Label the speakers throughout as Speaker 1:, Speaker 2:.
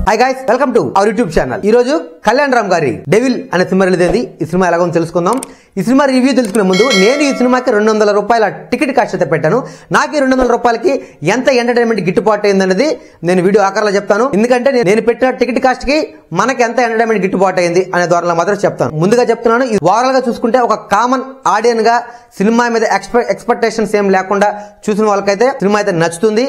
Speaker 1: Hi guys, welcome to our YouTube channel. ఈ రోజు కళ్యాణ్ రామ్ గారి డెవిల్ అనే సినిమా రిలీజ్ అయింది. ఈ సినిమా ఎలాగో తెలుసుకుందాం. ఈ సినిమా రివ్యూ తెలుసుకునే ముందు నేను ఈ సినిమాకి 200 రూపాయల టికెట్ కాస్ట్ అయితే పెట్టాను. నాకు 200 రూపాయలకి ఎంత ఎంటర్టైన్మెంట్ గిట్టుబాటు అయిందనేది నేను వీడియో ఆఖరిలో చెప్తాను. ఎందుకంటే నేను పెట్టిన టికెట్ కాస్ట్ కి మనకి ఎంత ఎంటర్టైన్మెంట్ గిట్టుబాటు అయింది అనే ద్వారా మాత్రం చెప్తాను. ముందుగా చెప్తున్నాను, ఈ ఓవరాల్ గా చూసుకుంటే ఒక కామన్ ఆడియన్ గా సినిమా మీద ఎక్స్పెక్టేషన్స్ ఏం లేకుండా చూసిన వాళ్ళకైతే సినిమా అయితే నచ్చుతుంది.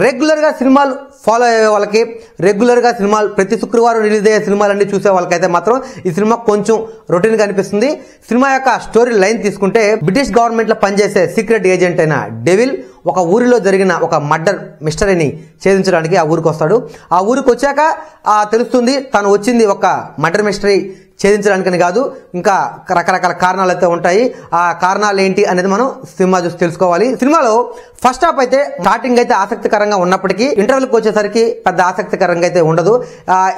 Speaker 1: రెగ్యులర్ గా సినిమాలు ఫాలో అయ్యే వాళ్ళకి, రెగ్యులర్ గా సినిమాలు ప్రతి శుక్రవారం రిలీజ్ అయ్యే సినిమాలన్నీ చూసే వాళ్ళకైతే మాత్రం ఈ సినిమా కొంచెం రొటీన్ గా అనిపిస్తుంది. సినిమా యొక్క స్టోరీ లైన్ తీసుకుంటే, బ్రిటిష్ గవర్నమెంట్ లో పనిచేసే సీక్రెట్ ఏజెంట్ అయిన డెవిల్ ఒక ఊరిలో జరిగిన ఒక మర్డర్ మిస్టరీని ఛేదించడానికి ఆ ఊరికి వస్తాడు. ఆ ఊరికి వచ్చాక తెలుస్తుంది తను వచ్చింది ఒక మర్డర్ మిస్టరీ ఛేదించడానికని కాదు, ఇంకా రకరకాల కారణాలు అయితే ఉంటాయి. ఆ కారణాలు ఏంటి అనేది మనం సినిమా చూసి తెలుసుకోవాలి. సినిమాలో ఫస్ట్ హాఫ్ అయితే స్టార్టింగ్ అయితే ఆసక్తికరంగా ఉన్నప్పటికీ ఇంటర్వెల్కి వచ్చేసరికి పెద్ద ఆసక్తికరంగా అయితే ఉండదు.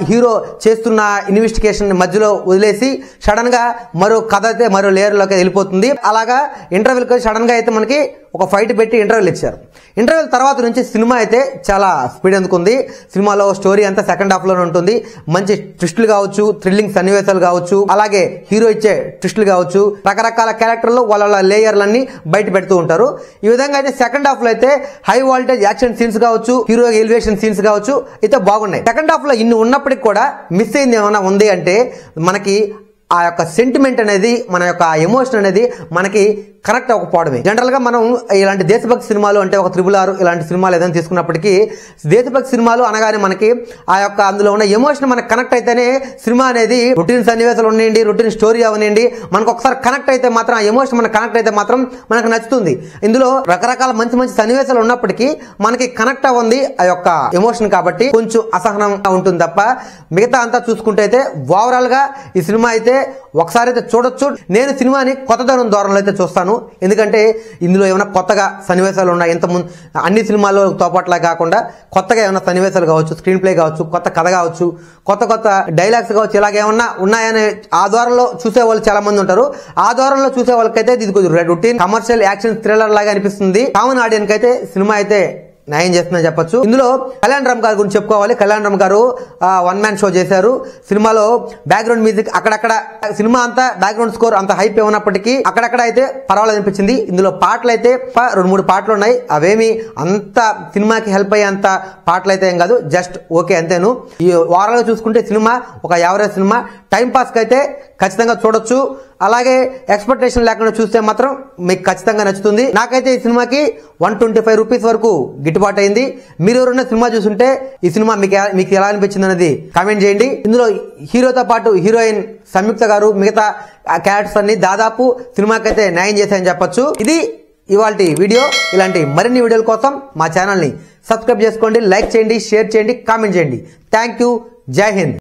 Speaker 1: హీరో చేస్తున్న ఇన్వెస్టిగేషన్ మధ్యలో వదిలేసి సడన్ గా మరో కథ అయితే మరో లేయర్ లోకి వెళ్ళిపోతుంది. అలాగా ఇంటర్వెల్కి సడన్ గా అయితే మనకి ఒక ఫైట్ పెట్టి ఇంటర్వెల్ ఇచ్చారు. ఇంటర్వెల్ తర్వాత నుంచి సినిమా అయితే చాలా స్పీడ్ అందుకుంది. సినిమాలో స్టోరీ అంతా సెకండ్ హాఫ్ లోనే ఉంటుంది. మంచి ట్విస్టులు కావచ్చు, థ్రిల్లింగ్ సన్నివేశాలు కావచ్చు, అలాగే హీరో ఇచ్చే ట్విస్టులు కావచ్చు, రకరకాల క్యారెక్టర్లు వాళ్ళ లేయర్లన్నీ బయట పెడుతూ ఉంటారు. ఈ విధంగా అయితే సెకండ్ హాఫ్ లో అయితే హై వోల్టేజ్ యాక్షన్ సీన్స్ కావచ్చు, హీరో ఎలివేషన్ సీన్స్ కావచ్చు అయితే బాగున్నాయి. సెకండ్ హాఫ్ లో ఇన్ని ఉన్నప్పటికీ కూడా మిస్ అయింది ఏమైనా ఉంది అంటే మనకి ఆ యొక్క సెంటిమెంట్ అనేది, మన యొక్క ఎమోషన్ అనేది మనకి కనెక్ట్ అవ్వకపోవడమే. జనరల్ గా మనం ఇలాంటి దేశభక్తి సినిమాలు అంటే ఒక 666 ఇలాంటి సినిమాలు ఏదైనా తీసుకున్నప్పటికీ దేశభక్తి సినిమాలు అనగానే మనకి ఆ యొక్క అందులో ఉన్న ఎమోషన్ మనకు కనెక్ట్ అయితేనే సినిమా అనేది రొటీన్ సన్నివేశాలు ఉన్నాయండి, రొటీన్ స్టోరీ అవనండి, మనకు ఒకసారి కనెక్ట్ అయితే మాత్రం ఆ ఎమోషన్ మనకు కనెక్ట్ అయితే మాత్రం మనకు నచ్చుతుంది. ఇందులో రకరకాల మంచి మంచి సన్నివేశాలు ఉన్నప్పటికీ మనకి కనెక్ట్ అవ్వంది ఆ యొక్క ఎమోషన్, కాబట్టి కొంచెం అసహనంగా ఉంటుంది తప్ప మిగతా అంతా చూసుకుంటే అయితే ఓవరాల్ గా ఈ సినిమా అయితే ఒకసారి అయితే చూడొచ్చు. నేను సినిమాని కొత్తదనం ధోరణిలో అయితే చూస్తాను. ఎందుకంటే ఇందులో ఏమైనా కొత్తగా సన్నివేశాలు ఉన్నాయి, ఇంతకుముందు అన్ని సినిమాల్లో తోపాట్లా కాకుండా కొత్తగా ఏమైనా సన్నివేశాలు కావచ్చు, స్క్రీన్ ప్లే కావచ్చు, కొత్త కథ కావచ్చు, కొత్త కొత్త డైలాగ్స్ కావచ్చు, ఇలాగేమన్నా ఉన్నాయనే ఆ ద్వారంలో చూసే వాళ్ళు చాలా మంది ఉంటారు. ఆ ద్వారంలో చూసే వాళ్ళకైతే ఇది కొంచెం రొటీన్ కమర్షియల్ యాక్షన్ థ్రిల్లర్ లాగా అనిపిస్తుంది. కామన్ ఆడియన్స్ అయితే సినిమా అయితే న్యాయం చేస్తుందని చెప్పొచ్చు. ఇందులో కళ్యాణ్ రామ్ గారి గురించి చెప్పుకోవాలి. కళ్యాణ్ రామ్ గారు 1 మ్యాన్ షో చేశారు. సినిమాలో బ్యాక్గ్రౌండ్ మ్యూజిక్ అక్కడక్కడ, సినిమా అంతా బ్యాక్గ్రౌండ్ స్కోర్ అంత హైప్ ఉన్నప్పటికీ అక్కడక్కడ అయితే పర్వాలేదు అనిపించింది. ఇందులో పాటలు అయితే 2-3 పాటలు ఉన్నాయి. అవేమి అంత సినిమాకి హెల్ప్ అయ్యే అంత పాటలు అయితే ఏం కాదు, జస్ట్ ఓకే అంతేను. ఈ వారాలుగా చూసుకుంటే సినిమా ఒక యావరేజ్ సినిమా, టైం పాస్ కి అయితే ఖచ్చితంగా చూడొచ్చు. అలాగే ఎక్స్పెక్టేషన్ లేకుండా చూస్తే మాత్రం మీకు ఖచ్చితంగా నచ్చుతుంది. నాకైతే ఈ సినిమాకి 125 రూపీస్ వరకు గిట్టుబాటు అయింది. మీరు ఎవరైనా సినిమా చూస్తుంటే ఈ సినిమా మీకు ఎలా అనిపించింది అనేది కామెంట్ చేయండి. ఇందులో హీరోతో పాటు హీరోయిన్ సంయుక్త గారు, మిగతా క్యారెక్టర్స్ అన్ని దాదాపు సినిమాకైతే న్యాయం చేశాయని చెప్పొచ్చు. ఇది ఇవాల్టి వీడియో. ఇలాంటి మరిన్ని వీడియోల కోసం మా ఛానల్ ని సబ్స్క్రైబ్ చేసుకోండి, లైక్ చేయండి, షేర్ చేయండి, కామెంట్ చేయండి. Thank you. జై హింద్.